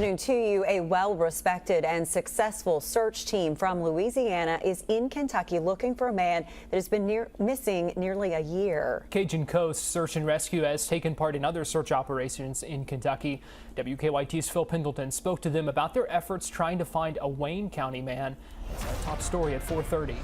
To you, a well-respected and successful search team from Louisiana is in Kentucky looking for a man that has been missing nearly a year. Cajun Coast Search and Rescue has taken part in other search operations in Kentucky. WKYT's Phil Pendleton spoke to them about their efforts trying to find a Wayne County man. It's our top story at 4:30.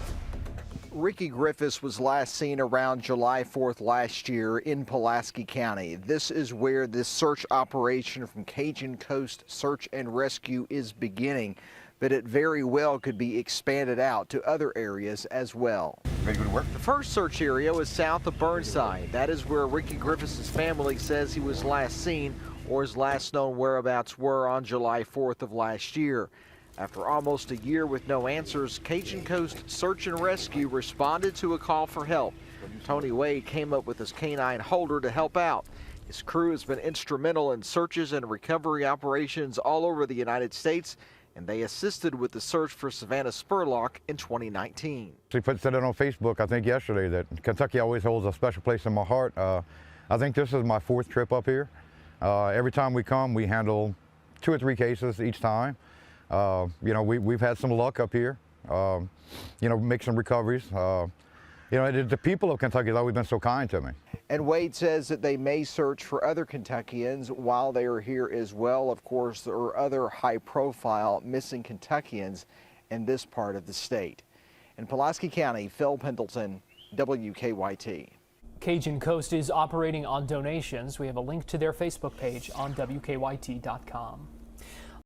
Ricky Griffis was last seen around July 4th last year in Pulaski County. This is where this search operation from Cajun Coast Search and Rescue is beginning, but it very well could be expanded out to other areas as well. Ready to go to work? The first search area was south of Burnside. That is where Ricky Griffis' family says he was last seen, or his last known whereabouts were on July 4th of last year. After almost a year with no answers, Cajun Coast Search and Rescue responded to a call for help. Tony Wade came up with his canine holder to help out. His crew has been instrumental in searches and recovery operations all over the United States, and they assisted with the search for Savannah Spurlock in 2019. She said it on Facebook, I think yesterday, that Kentucky always holds a special place in my heart. I think this is my fourth trip up here. Every time we come, we handle 2 or 3 cases each time. You know, we've had some luck up here, you know, make some recoveries. You know, the people of Kentucky have always been so kind to me. And Wade says that they may search for other Kentuckians while they are here as well. Of course, there are other high-profile missing Kentuckians in this part of the state. In Pulaski County, Phil Pendleton, WKYT. Cajun Coast is operating on donations. We have a link to their Facebook page on WKYT.com.